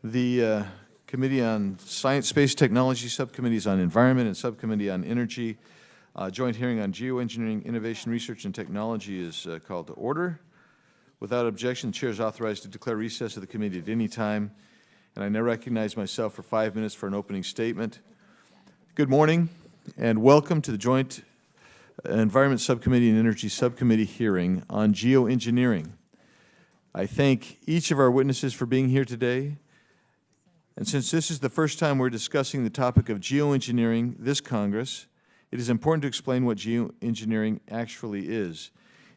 The Committee on Science, Space, Technology, Subcommittees on Environment and Subcommittee on Energy. Joint hearing on geoengineering, innovation, research, and technology is called to order. Without objection, the Chair is authorized to declare recess of the committee at any time, and I now recognize myself for 5 minutes for an opening statement. Good morning, and welcome to the Joint Environment Subcommittee and Energy Subcommittee hearing on geoengineering. I thank each of our witnesses for being here today. And since this is the first time we're discussing the topic of geoengineering this Congress, it is important to explain what geoengineering actually is.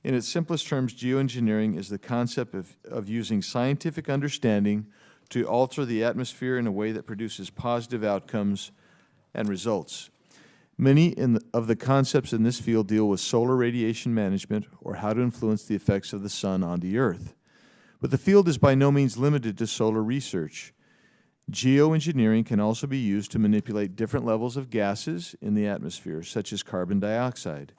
In its simplest terms, geoengineering is the concept of using scientific understanding to alter the atmosphere in a way that produces positive outcomes and results. Many of the concepts in this field deal with solar radiation management or how to influence the effects of the sun on the Earth. But the field is by no means limited to solar research. Geoengineering can also be used to manipulate different levels of gases in the atmosphere, such as carbon dioxide.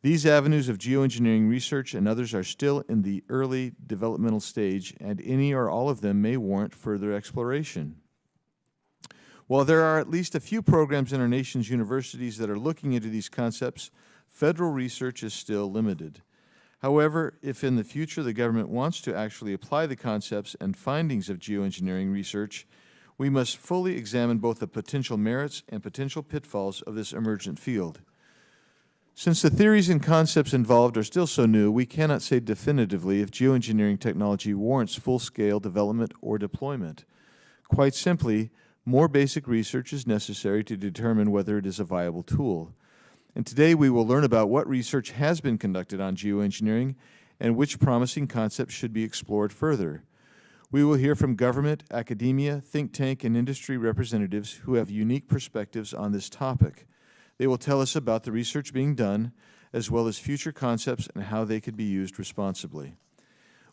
These avenues of geoengineering research and others are still in the early developmental stage, and any or all of them may warrant further exploration. While there are at least a few programs in our nation's universities that are looking into these concepts, federal research is still limited. However, if in the future the government wants to actually apply the concepts and findings of geoengineering research, we must fully examine both the potential merits and potential pitfalls of this emergent field. Since the theories and concepts involved are still so new, we cannot say definitively if geoengineering technology warrants full-scale development or deployment. Quite simply, more basic research is necessary to determine whether it is a viable tool. And today we will learn about what research has been conducted on geoengineering and which promising concepts should be explored further. We will hear from government, academia, think tank, and industry representatives who have unique perspectives on this topic. They will tell us about the research being done, as well as future concepts and how they could be used responsibly.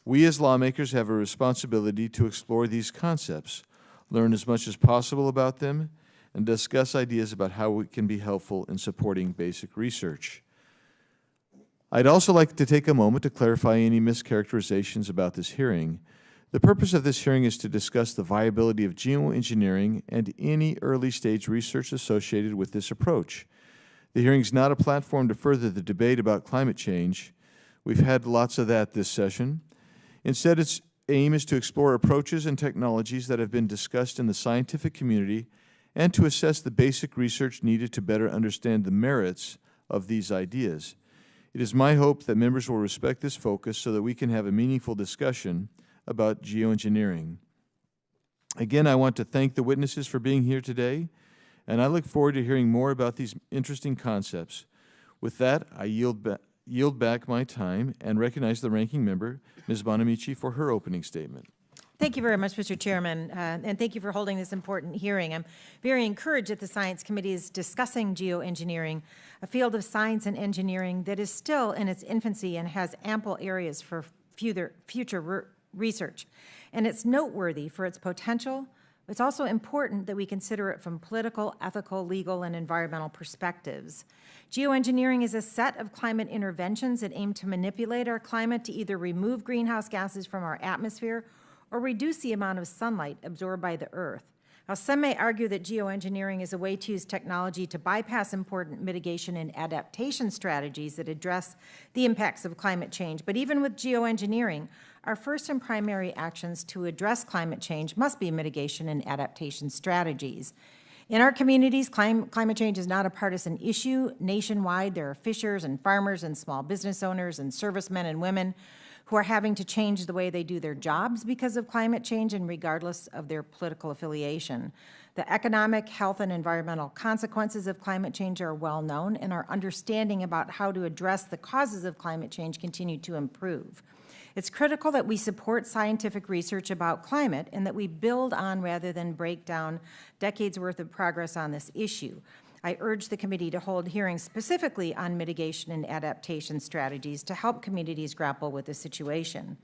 We as lawmakers have a responsibility to explore these concepts, learn as much as possible about them, and discuss ideas about how we can be helpful in supporting basic research. I'd also like to take a moment to clarify any mischaracterizations about this hearing. The purpose of this hearing is to discuss the viability of geoengineering and any early-stage research associated with this approach. The hearing is not a platform to further the debate about climate change. We've had lots of that this session. Instead, its aim is to explore approaches and technologies that have been discussed in the scientific community and to assess the basic research needed to better understand the merits of these ideas. It is my hope that members will respect this focus so that we can have a meaningful discussion about geoengineering. Again, I want to thank the witnesses for being here today, and I look forward to hearing more about these interesting concepts. With that, I yield back my time and recognize the ranking member, Ms. Bonamici, for her opening statement. Thank you very much, Mr. Chairman, and thank you for holding this important hearing. I'm very encouraged that the Science Committee is discussing geoengineering, a field of science and engineering that is still in its infancy and has ample areas for future research. And it's noteworthy for its potential. It's also important that we consider it from political, ethical, legal, and environmental perspectives. Geoengineering is a set of climate interventions that aim to manipulate our climate to either remove greenhouse gases from our atmosphere or reduce the amount of sunlight absorbed by the Earth. Now, some may argue that geoengineering is a way to use technology to bypass important mitigation and adaptation strategies that address the impacts of climate change. But even with geoengineering, our first and primary actions to address climate change must be mitigation and adaptation strategies. In our communities, climate change is not a partisan issue. Nationwide, there are fishers and farmers and small business owners and servicemen and women who are having to change the way they do their jobs because of climate change and regardless of their political affiliation. The economic, health, and environmental consequences of climate change are well known, and our understanding about how to address the causes of climate change continue to improve. It's critical that we support scientific research about climate and that we build on rather than break down decades' worth of progress on this issue. I urge the committee to hold hearings specifically on mitigation and adaptation strategies to help communities grapple with the situation.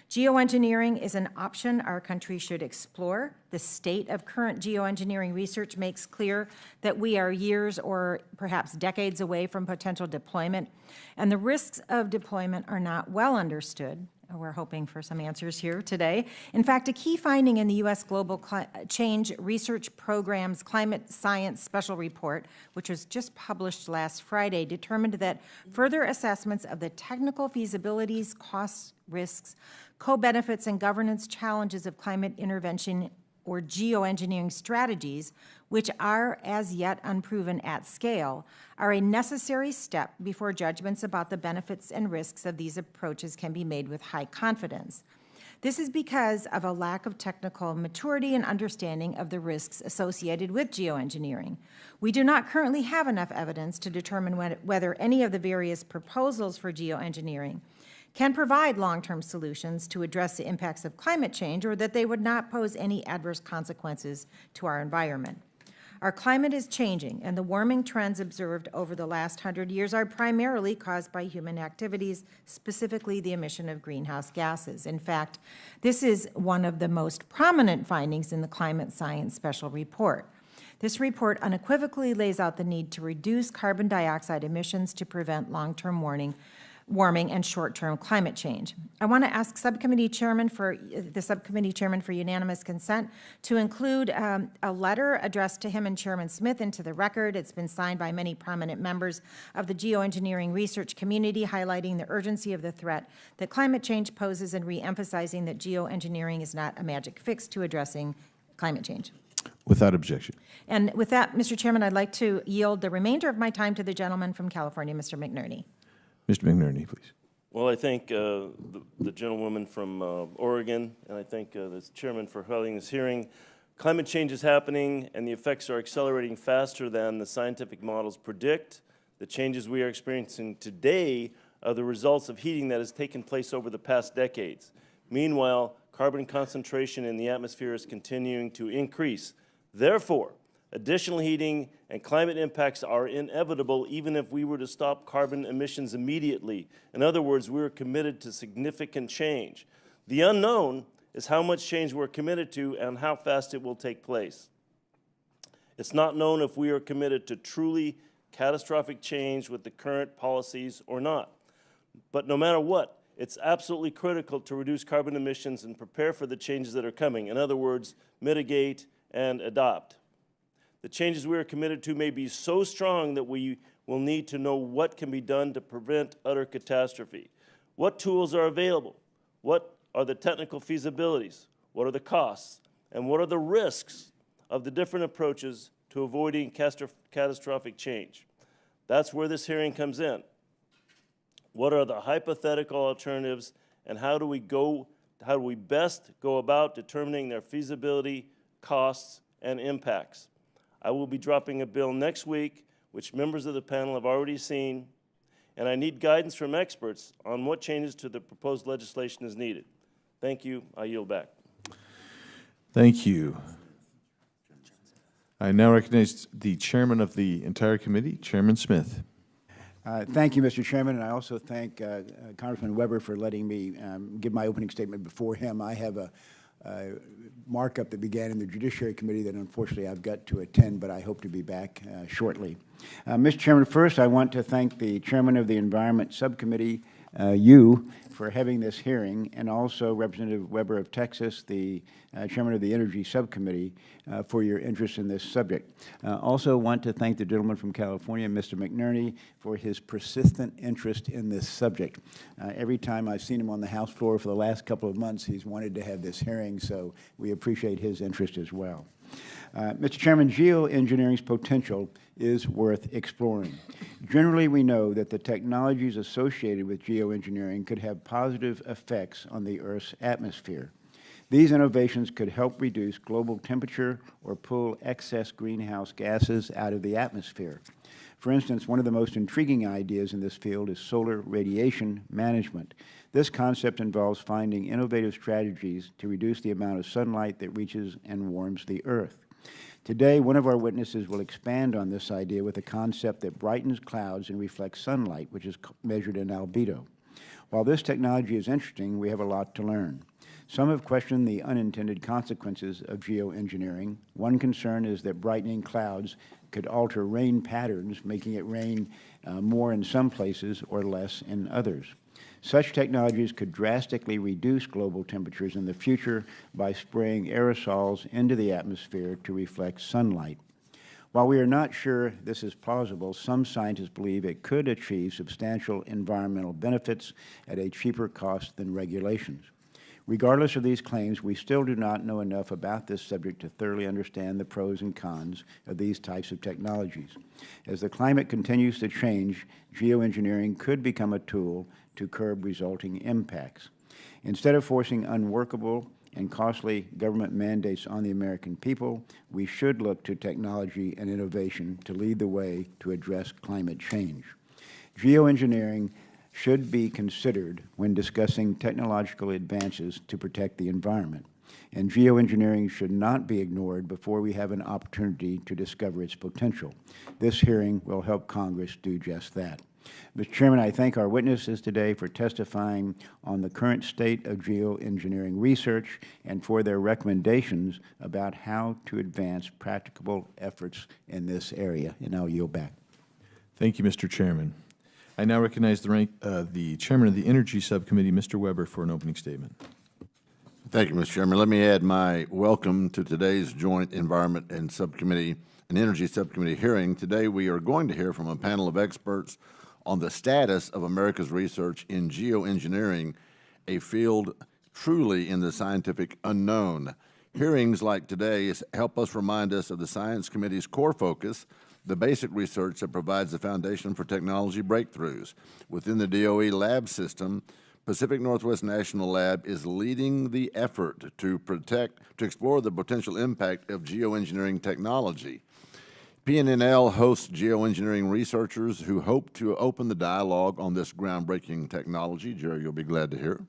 Geoengineering is an option our country should explore. The state of current geoengineering research makes clear that we are years or perhaps decades away from potential deployment, and the risks of deployment are not well understood. we're hoping for some answers here today. In fact, a key finding in the U.S. Global Change Research Program's Climate Science Special Report, which was just published last Friday, determined that further assessments of the technical feasibilities, costs, risks, co-benefits, and governance challenges of climate intervention or geoengineering strategies, which are as yet unproven at scale, are a necessary step before judgments about the benefits and risks of these approaches can be made with high confidence. This is because of a lack of technical maturity and understanding of the risks associated with geoengineering. We do not currently have enough evidence to determine whether any of the various proposals for geoengineering can provide long-term solutions to address the impacts of climate change, or that they would not pose any adverse consequences to our environment. Our climate is changing, and the warming trends observed over the last 100 years are primarily caused by human activities, specifically the emission of greenhouse gases. In fact, this is one of the most prominent findings in the Climate Science Special Report. This report unequivocally lays out the need to reduce carbon dioxide emissions to prevent long-term warming and short-term climate change. I want to ask the subcommittee chairman for unanimous consent to include a letter addressed to him and Chairman Smith into the record. It's been signed by many prominent members of the geoengineering research community, highlighting the urgency of the threat that climate change poses and re-emphasizing that geoengineering is not a magic fix to addressing climate change. Without objection. And with that, Mr. Chairman, I'd like to yield the remainder of my time to the gentleman from California, Mr. McNerney. Mr. McNerney, please. Well, I thank the gentlewoman from Oregon, and I thank the chairman for holding this hearing. Climate change is happening, and the effects are accelerating faster than the scientific models predict. The changes we are experiencing today are the results of heating that has taken place over the past decades. Meanwhile, carbon concentration in the atmosphere is continuing to increase. Therefore, additional heating and climate impacts are inevitable even if we were to stop carbon emissions immediately. In other words, we are committed to significant change. The unknown is how much change we're committed to and how fast it will take place. It's not known if we are committed to truly catastrophic change with the current policies or not. But no matter what, it's absolutely critical to reduce carbon emissions and prepare for the changes that are coming. In other words, mitigate and adopt. The changes we are committed to may be so strong that we will need to know what can be done to prevent utter catastrophe. What tools are available? What are the technical feasibilities? What are the costs? And what are the risks of the different approaches to avoiding catastrophic change? That's where this hearing comes in. What are the hypothetical alternatives, and how do we best go about determining their feasibility, costs, and impacts? I will be dropping a bill next week, which members of the panel have already seen, and I need guidance from experts on what changes to the proposed legislation is needed. Thank you. I yield back. Thank you. I now recognize the chairman of the entire committee, Chairman Smith. Thank you, Mr. Chairman, and I also thank Congressman Weber for letting me give my opening statement before him. I have a markup that began in the Judiciary Committee that unfortunately I've got to attend, but I hope to be back shortly. Mr. Chairman, first I want to thank the Chairman of the Environment Subcommittee, for having this hearing, and also Representative Weber of Texas, the Chairman of the Energy Subcommittee, for your interest in this subject. Also want to thank the gentleman from California, Mr. McNerney, for his persistent interest in this subject. Every time I've seen him on the House floor for the last couple of months, he's wanted to have this hearing, so we appreciate his interest as well. Mr. Chairman, geoengineering's potential is worth exploring. Generally, we know that the technologies associated with geoengineering could have positive effects on the Earth's atmosphere. These innovations could help reduce global temperature or pull excess greenhouse gases out of the atmosphere. For instance, one of the most intriguing ideas in this field is solar radiation management. This concept involves finding innovative strategies to reduce the amount of sunlight that reaches and warms the Earth. Today, one of our witnesses will expand on this idea with a concept that brightens clouds and reflects sunlight, which is measured in albedo. While this technology is interesting, we have a lot to learn. Some have questioned the unintended consequences of geoengineering. One concern is that brightening clouds could alter rain patterns, making it rain more in some places or less in others. Such technologies could drastically reduce global temperatures in the future by spraying aerosols into the atmosphere to reflect sunlight. While we are not sure this is plausible, some scientists believe it could achieve substantial environmental benefits at a cheaper cost than regulations. Regardless of these claims, we still do not know enough about this subject to thoroughly understand the pros and cons of these types of technologies. As the climate continues to change, geoengineering could become a tool to curb resulting impacts. Instead of forcing unworkable and costly government mandates on the American people, we should look to technology and innovation to lead the way to address climate change. Geoengineering should be considered when discussing technological advances to protect the environment, and geoengineering should not be ignored before we have an opportunity to discover its potential. This hearing will help Congress do just that. Mr. Chairman, I thank our witnesses today for testifying on the current state of geoengineering research and for their recommendations about how to advance practicable efforts in this area. And I'll yield back. Thank you, Mr. Chairman. I now recognize the Chairman of the Energy Subcommittee, Mr. Weber, for an opening statement. Thank you, Mr. Chairman. Let me add my welcome to today's joint Environment and Subcommittee and Energy Subcommittee hearing. Today we are going to hear from a panel of experts on the status of America's research in geoengineering, a field truly in the scientific unknown. Hearings like today's help us remind us of the Science Committee's core focus, the basic research that provides the foundation for technology breakthroughs. Within the DOE lab system, Pacific Northwest National Lab is leading the effort to explore the potential impact of geoengineering technology. PNNL hosts geoengineering researchers who hope to open the dialogue on this groundbreaking technology, Jerry, you'll be glad to hear,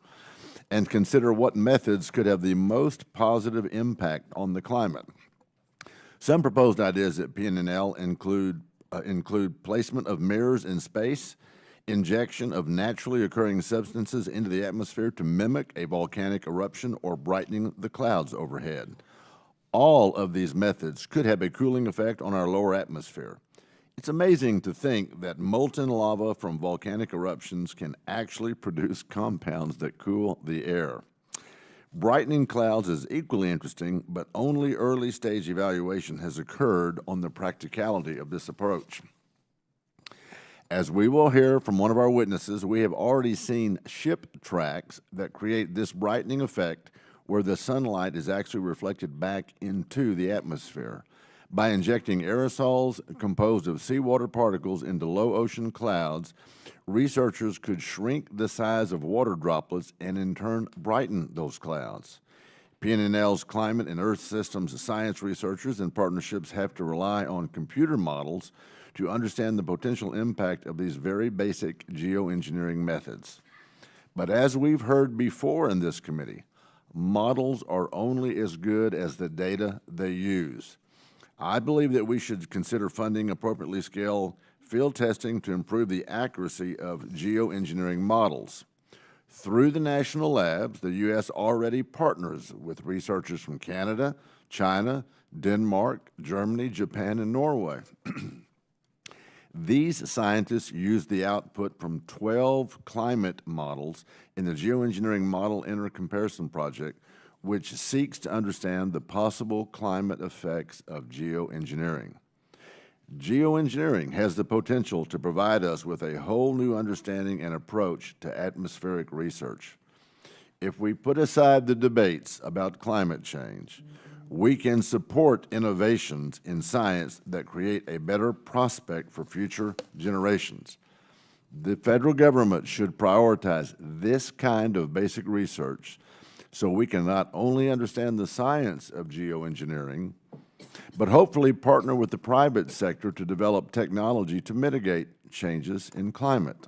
and consider what methods could have the most positive impact on the climate. Some proposed ideas at PNNL include placement of mirrors in space, injection of naturally occurring substances into the atmosphere to mimic a volcanic eruption, or brightening the clouds overhead. All of these methods could have a cooling effect on our lower atmosphere. It's amazing to think that molten lava from volcanic eruptions can actually produce compounds that cool the air. Brightening clouds is equally interesting, but only early-stage evaluation has occurred on the practicality of this approach. As we will hear from one of our witnesses, we have already seen ship tracks that create this brightening effect where the sunlight is actually reflected back into the atmosphere. By injecting aerosols composed of seawater particles into low ocean clouds, researchers could shrink the size of water droplets and in turn brighten those clouds. PNNL's climate and earth systems science researchers and partnerships have to rely on computer models to understand the potential impact of these very basic geoengineering methods. But as we've heard before in this committee, models are only as good as the data they use. I believe that we should consider funding appropriately scaled field testing to improve the accuracy of geoengineering models. Through the national labs, the U.S. already partners with researchers from Canada, China, Denmark, Germany, Japan, and Norway. These scientists use the output from 12 climate models in the Geoengineering Model Intercomparison Project, which seeks to understand the possible climate effects of geoengineering. Geoengineering has the potential to provide us with a whole new understanding and approach to atmospheric research. If we put aside the debates about climate change, we can support innovations in science that create a better prospect for future generations. The federal government should prioritize this kind of basic research so we can not only understand the science of geoengineering, but hopefully partner with the private sector to develop technology to mitigate changes in climate.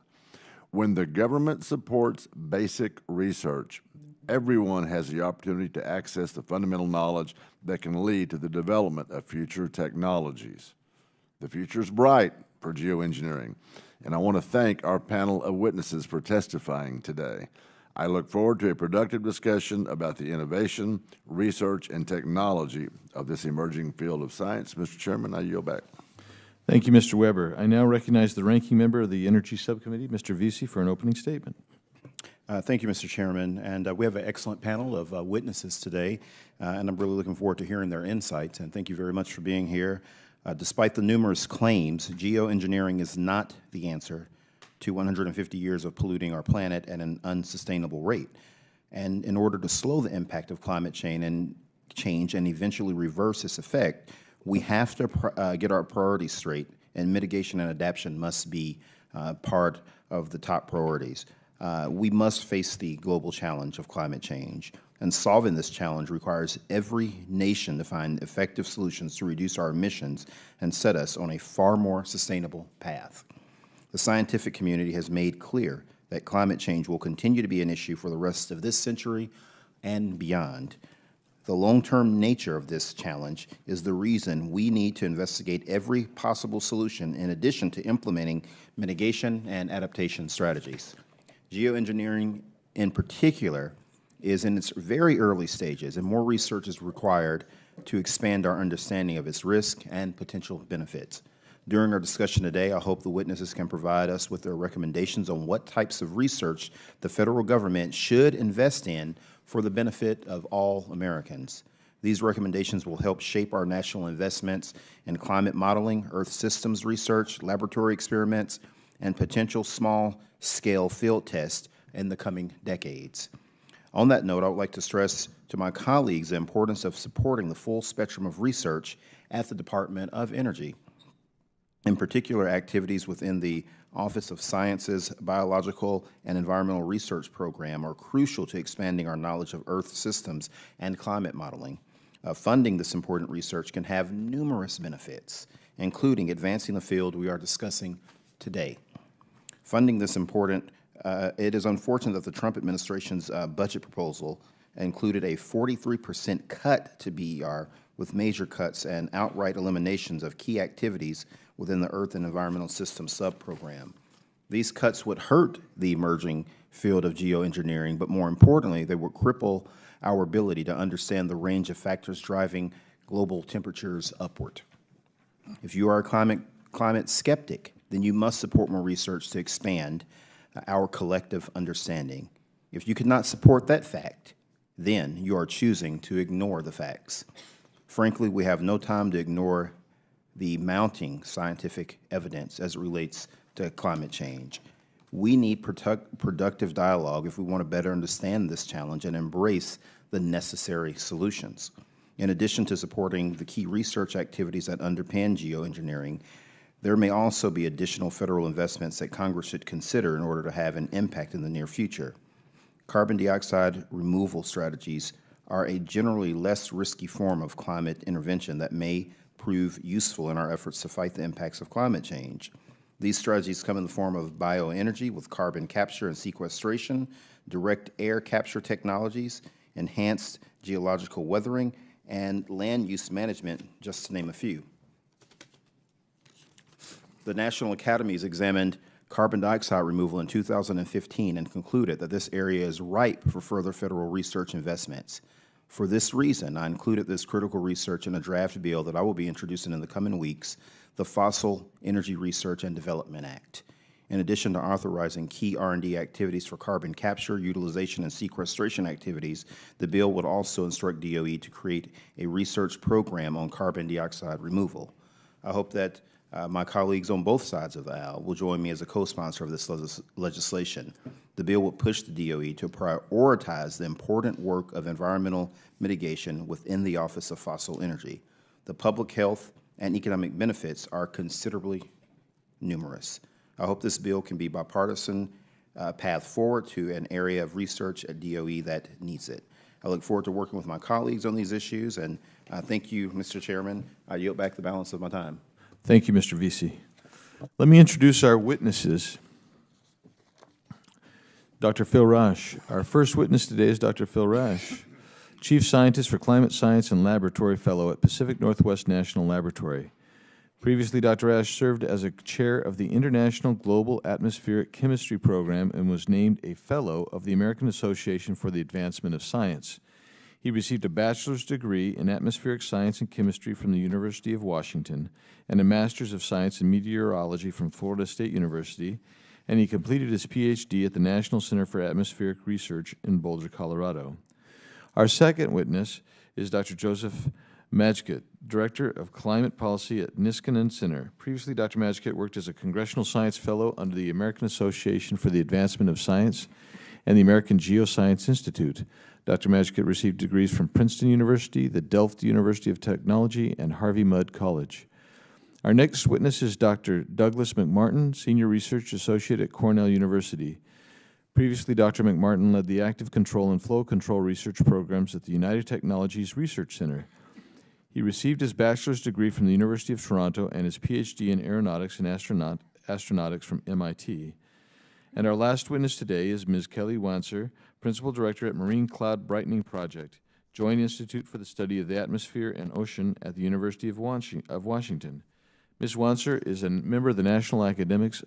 When the government supports basic research, everyone has the opportunity to access the fundamental knowledge that can lead to the development of future technologies. The future is bright for geoengineering, and I want to thank our panel of witnesses for testifying today. I look forward to a productive discussion about the innovation, research, and technology of this emerging field of science. Mr. Chairman, I yield back. Thank you, Mr. Weber. I now recognize the ranking member of the Energy Subcommittee, Mr. Vesey, for an opening statement. Thank you, Mr. Chairman. And we have an excellent panel of witnesses today, and I'm really looking forward to hearing their insights. And thank you very much for being here. Despite the numerous claims, geoengineering is not the answer to 150 years of polluting our planet at an unsustainable rate. And in order to slow the impact of climate change and eventually reverse its effect, we have to get our priorities straight, and mitigation and adaptation must be part of the top priorities. We must face the global challenge of climate change, and solving this challenge requires every nation to find effective solutions to reduce our emissions and set us on a far more sustainable path. The scientific community has made clear that climate change will continue to be an issue for the rest of this century and beyond. The long-term nature of this challenge is the reason we need to investigate every possible solution in addition to implementing mitigation and adaptation strategies. Geoengineering in particular is in its very early stages, and more research is required to expand our understanding of its risk and potential benefits. During our discussion today, I hope the witnesses can provide us with their recommendations on what types of research the federal government should invest in for the benefit of all Americans. These recommendations will help shape our national investments in climate modeling, Earth systems research, laboratory experiments, and potential small-scale field tests in the coming decades. On that note, I would like to stress to my colleagues the importance of supporting the full spectrum of research at the Department of Energy. In particular, activities within the Office of Sciences, Biological, and Environmental Research Program are crucial to expanding our knowledge of Earth systems and climate modeling. Funding this important research can have numerous benefits, including advancing the field we are discussing today. Funding this important, it is unfortunate that the Trump administration's budget proposal included a 43% cut to BER, with major cuts and outright eliminations of key activities within the Earth and Environmental Systems subprogram. These cuts would hurt the emerging field of geoengineering, but more importantly, they would cripple our ability to understand the range of factors driving global temperatures upward. If you are a climate skeptic, then you must support more research to expand our collective understanding. If you cannot support that fact, then you are choosing to ignore the facts. Frankly, we have no time to ignore the mounting scientific evidence as it relates to climate change. We need productive dialogue if we want to better understand this challenge and embrace the necessary solutions. In addition to supporting the key research activities that underpin geoengineering, there may also be additional federal investments that Congress should consider in order to have an impact in the near future. Carbon dioxide removal strategies are a generally less risky form of climate intervention that may prove useful in our efforts to fight the impacts of climate change. These strategies come in the form of bioenergy with carbon capture and sequestration, direct air capture technologies, enhanced geological weathering, and land use management, just to name a few. The National Academies examined carbon dioxide removal in 2015 and concluded that this area is ripe for further federal research investments. For this reason, I included this critical research in a draft bill that I will be introducing in the coming weeks, the Fossil Energy Research and Development Act. In addition to authorizing key R&D activities for carbon capture, utilization, and sequestration activities, the bill would also instruct DOE to create a research program on carbon dioxide removal. I hope that my colleagues on both sides of the aisle will join me as a co-sponsor of this legislation. The bill will push the DOE to prioritize the important work of environmental mitigation within the Office of Fossil Energy. The public health and economic benefits are considerably numerous. I hope this bill can be bipartisan path forward to an area of research at DOE that needs it. I look forward to working with my colleagues on these issues, and thank you, Mr. Chairman. I yield back the balance of my time. Thank you, Mr. Vesey. Let me introduce our witnesses. Dr. Phil Rasch. Our first witness today is Dr. Phil Rasch, Chief Scientist for Climate Science and Laboratory Fellow at Pacific Northwest National Laboratory. Previously, Dr. Rasch served as a chair of the International Global Atmospheric Chemistry Program and was named a Fellow of the American Association for the Advancement of Science. He received a bachelor's degree in atmospheric science and chemistry from the University of Washington and a master's of science in meteorology from Florida State University, and he completed his PhD at the National Center for Atmospheric Research in Boulder, Colorado. Our second witness is Dr. Joseph Majkut, Director of Climate Policy at Niskanen Center. Previously, Dr. Majkut worked as a Congressional Science Fellow under the American Association for the Advancement of Science and the American Geoscience Institute. Dr. Majkut received degrees from Princeton University, the Delft University of Technology, and Harvey Mudd College. Our next witness is Dr. Douglas McMartin, Senior Research Associate at Cornell University. Previously, Dr. McMartin led the active control and flow control research programs at the United Technologies Research Center. He received his bachelor's degree from the University of Toronto and his PhD in aeronautics and astronautics from MIT. And our last witness today is Ms. Kelly Wanser, Principal Director at Marine Cloud Brightening Project, Joint Institute for the Study of the Atmosphere and Ocean at the University of Washington. Ms. Wanser is a member of the National Academies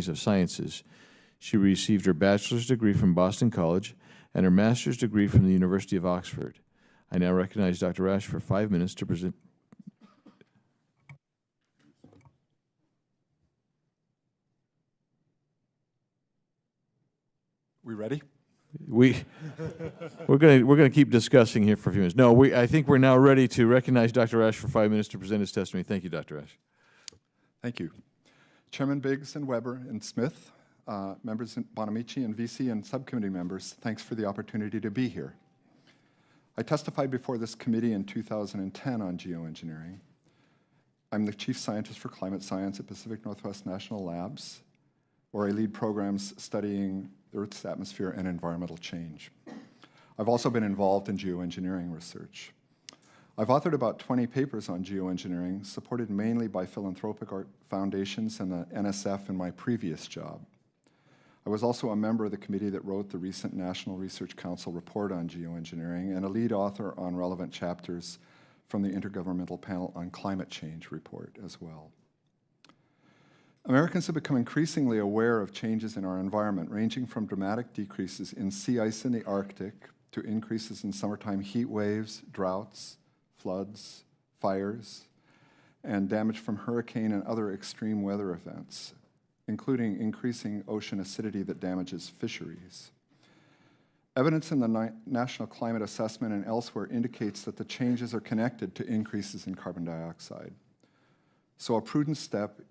of Sciences. She received her bachelor's degree from Boston College and her master's degree from the University of Oxford. I now recognize Dr. Ash for 5 minutes to present. We ready? We're going to keep discussing here for a few minutes. No, I think we're now ready to recognize Dr. Ash for 5 minutes to present his testimony. Thank you, Dr. Ash. Thank you. Chairman Biggs and Weber and Smith, members Bonamici and VC and subcommittee members, thanks for the opportunity to be here. I testified before this committee in 2010 on geoengineering. I'm the chief scientist for climate science at Pacific Northwest National Labs, where I lead programs studying the Earth's atmosphere and environmental change. I've also been involved in geoengineering research. I've authored about 20 papers on geoengineering, supported mainly by philanthropic foundations and the NSF in my previous job. I was also a member of the committee that wrote the recent National Research Council report on geoengineering and a lead author on relevant chapters from the Intergovernmental Panel on Climate Change report as well. Americans have become increasingly aware of changes in our environment, ranging from dramatic decreases in sea ice in the Arctic to increases in summertime heat waves, droughts, floods, fires, and damage from hurricane and other extreme weather events, including increasing ocean acidity that damages fisheries. Evidence in the National Climate Assessment and elsewhere indicates that the changes are connected to increases in carbon dioxide. So a prudent step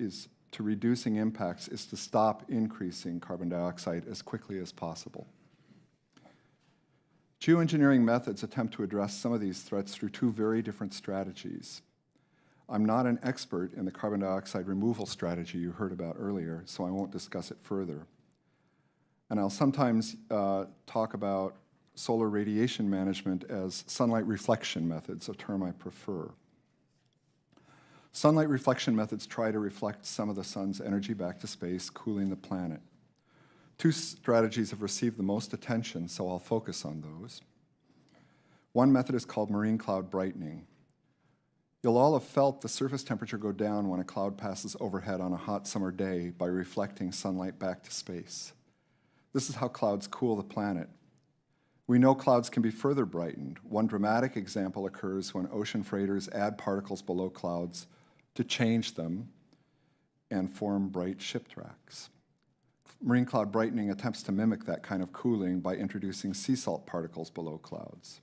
to reducing impacts is to stop increasing carbon dioxide as quickly as possible. Geoengineering methods attempt to address some of these threats through two very different strategies. I'm not an expert in the carbon dioxide removal strategy you heard about earlier, so I won't discuss it further. And I'll sometimes talk about solar radiation management as sunlight reflection methods, a term I prefer. Sunlight reflection methods try to reflect some of the sun's energy back to space, cooling the planet. Two strategies have received the most attention, so I'll focus on those. One method is called marine cloud brightening. You'll all have felt the surface temperature go down when a cloud passes overhead on a hot summer day by reflecting sunlight back to space. This is how clouds cool the planet. We know clouds can be further brightened. One dramatic example occurs when ocean freighters add particles below clouds to change them and form bright ship tracks. Marine cloud brightening attempts to mimic that kind of cooling by introducing sea salt particles below clouds.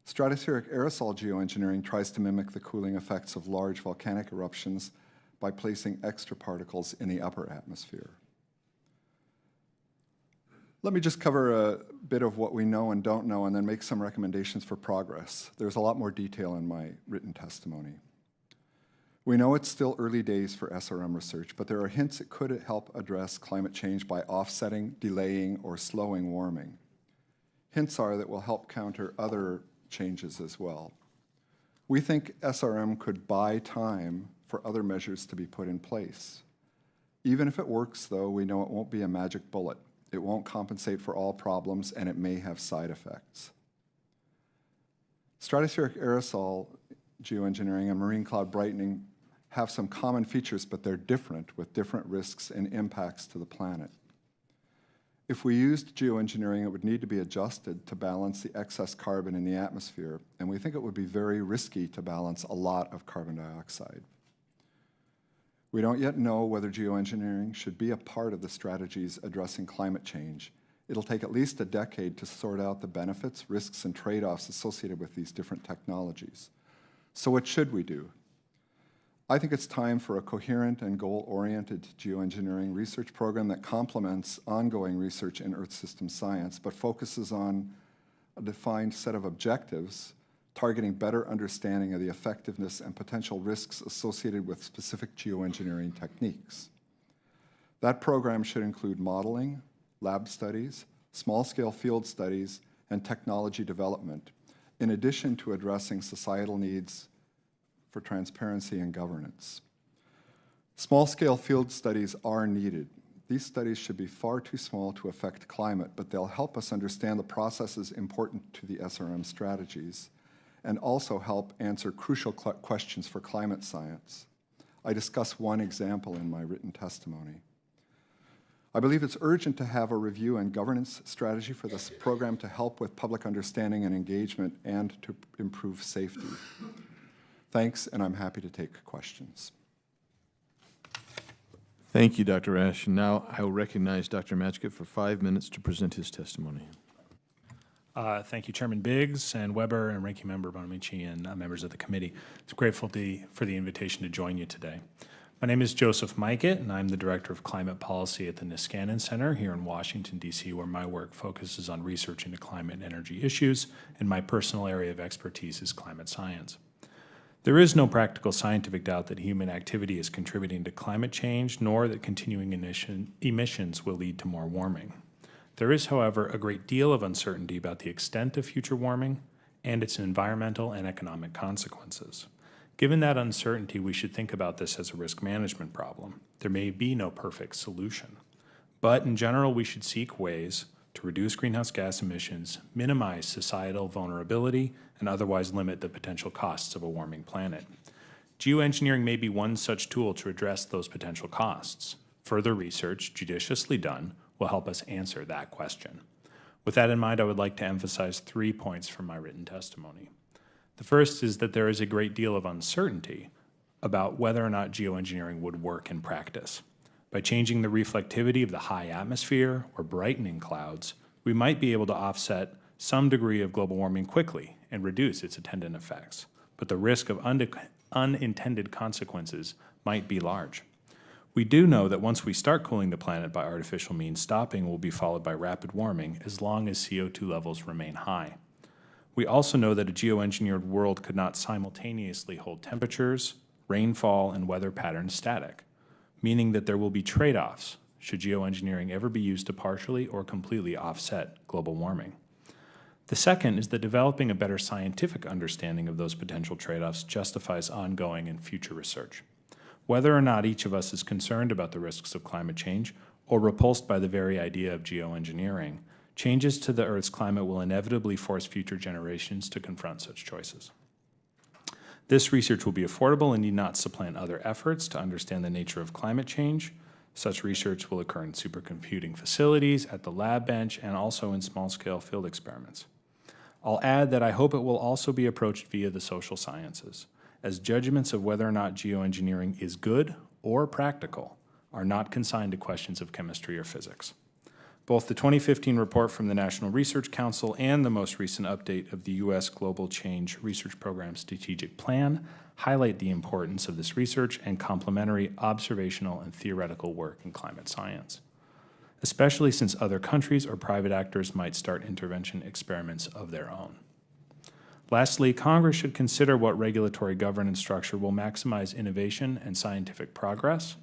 Stratospheric aerosol geoengineering tries to mimic the cooling effects of large volcanic eruptions by placing extra particles in the upper atmosphere. Let me just cover a bit of what we know and don't know and then make some recommendations for progress. There's a lot more detail in my written testimony. We know it's still early days for SRM research, but there are hints it could help address climate change by offsetting, delaying, or slowing warming. Hints are that will help counter other changes as well. We think SRM could buy time for other measures to be put in place. Even if it works, though, we know it won't be a magic bullet. It won't compensate for all problems, and it may have side effects. Stratospheric aerosol geoengineering and marine cloud brightening have some common features, but they're different, with different risks and impacts to the planet. If we used geoengineering, it would need to be adjusted to balance the excess carbon in the atmosphere, and we think it would be very risky to balance a lot of carbon dioxide. We don't yet know whether geoengineering should be a part of the strategies addressing climate change. It'll take at least a decade to sort out the benefits, risks, and trade-offs associated with these different technologies. So what should we do? I think it's time for a coherent and goal-oriented geoengineering research program that complements ongoing research in Earth system science, but focuses on a defined set of objectives targeting better understanding of the effectiveness and potential risks associated with specific geoengineering techniques. That program should include modeling, lab studies, small-scale field studies, and technology development, in addition to addressing societal needs for transparency and governance. Small-scale field studies are needed. These studies should be far too small to affect climate, but they'll help us understand the processes important to the SRM strategies and also help answer crucial questions for climate science. I discuss one example in my written testimony. I believe it's urgent to have a review and governance strategy for this program to help with public understanding and engagement and to improve safety. Thanks, and I'm happy to take questions. Thank you, Dr. Ash. And now I will recognize Dr. Matchkett for 5 minutes to present his testimony. Thank you, Chairman Biggs and Weber and Ranking Member Bonamici and members of the committee. It's grateful for the invitation to join you today. My name is Joseph Mikett, and I'm the Director of Climate Policy at the Niskanen Center here in Washington, D.C., where my work focuses on research into climate and energy issues, and my personal area of expertise is climate science. There is no practical scientific doubt that human activity is contributing to climate change, nor that continuing emissions will lead to more warming. There is, however, a great deal of uncertainty about the extent of future warming and its environmental and economic consequences. Given that uncertainty, we should think about this as a risk management problem. There may be no perfect solution, but in general, we should seek ways to reduce greenhouse gas emissions, minimize societal vulnerability, and otherwise limit the potential costs of a warming planet. Geoengineering may be one such tool to address those potential costs. Further research, judiciously done, will help us answer that question. With that in mind, I would like to emphasize 3 points from my written testimony. The first is that there is a great deal of uncertainty about whether or not geoengineering would work in practice. By changing the reflectivity of the high atmosphere or brightening clouds, we might be able to offset some degree of global warming quickly and reduce its attendant effects. But the risk of unintended consequences might be large. We do know that once we start cooling the planet by artificial means, stopping will be followed by rapid warming as long as CO2 levels remain high. We also know that a geoengineered world could not simultaneously hold temperatures, rainfall, and weather patterns static, meaning that there will be trade-offs should geoengineering ever be used to partially or completely offset global warming. The second is that developing a better scientific understanding of those potential trade-offs justifies ongoing and future research. Whether or not each of us is concerned about the risks of climate change or repulsed by the very idea of geoengineering, changes to the Earth's climate will inevitably force future generations to confront such choices. This research will be affordable and need not supplant other efforts to understand the nature of climate change. Such research will occur in supercomputing facilities, at the lab bench, and also in small-scale field experiments. I'll add that I hope it will also be approached via the social sciences, as judgments of whether or not geoengineering is good or practical are not consigned to questions of chemistry or physics. Both the 2015 report from the National Research Council and the most recent update of the U.S. Global Change Research Program Strategic Plan highlight the importance of this research and complementary observational and theoretical work in climate science, especially since other countries or private actors might start intervention experiments of their own. Lastly, Congress should consider what regulatory governance structure will maximize innovation and scientific progress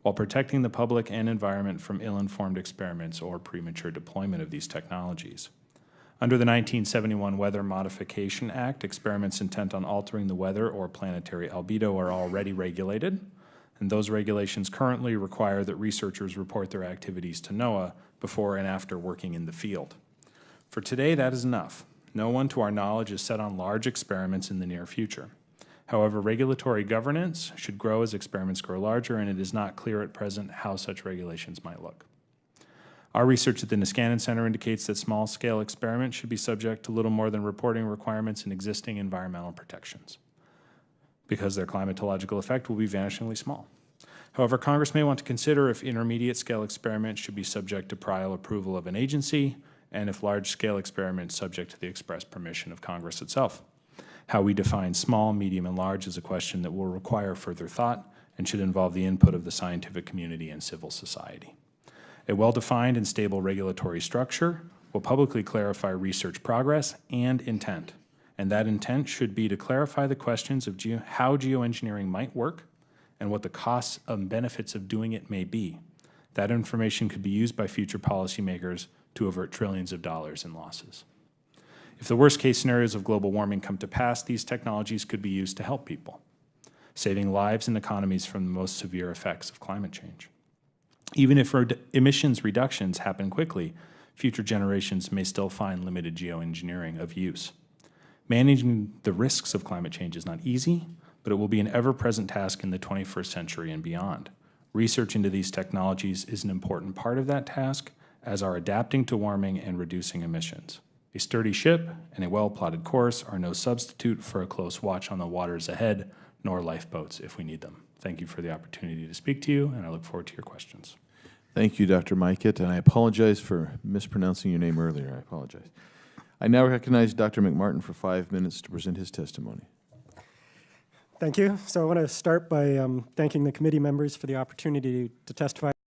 while protecting the public and environment from ill-informed experiments or premature deployment of these technologies. Under the 1971 Weather Modification Act, experiments intent on altering the weather or planetary albedo are already regulated, and those regulations currently require that researchers report their activities to NOAA before and after working in the field. For today, that is enough. No one, to our knowledge, is set on large experiments in the near future. However, regulatory governance should grow as experiments grow larger, and it is not clear at present how such regulations might look. Our research at the Niskanen Center indicates that small-scale experiments should be subject to little more than reporting requirements and existing environmental protections, because their climatological effect will be vanishingly small. However, Congress may want to consider if intermediate scale experiments should be subject to prior approval of an agency, and if large scale experiments subject to the express permission of Congress itself. How we define small, medium, and large is a question that will require further thought and should involve the input of the scientific community and civil society. A well-defined and stable regulatory structure will publicly clarify research progress and intent, and that intent should be to clarify the questions of how geoengineering might work and what the costs and benefits of doing it may be. That information could be used by future policymakers to avert trillions of dollars in losses. If the worst-case scenarios of global warming come to pass, these technologies could be used to help people, saving lives and economies from the most severe effects of climate change. Even if emissions reductions happen quickly, future generations may still find limited geoengineering of use. Managing the risks of climate change is not easy, but it will be an ever-present task in the 21st century and beyond. Research into these technologies is an important part of that task, as are adapting to warming and reducing emissions. A sturdy ship and a well-plotted course are no substitute for a close watch on the waters ahead, nor lifeboats if we need them. Thank you for the opportunity to speak to you, and I look forward to your questions. Thank you, Dr. Mikett, and I apologize for mispronouncing your name earlier. I apologize. I now recognize Dr. McMartin for 5 minutes to present his testimony. Thank you. So I want to start by thanking the committee members for the opportunity to testify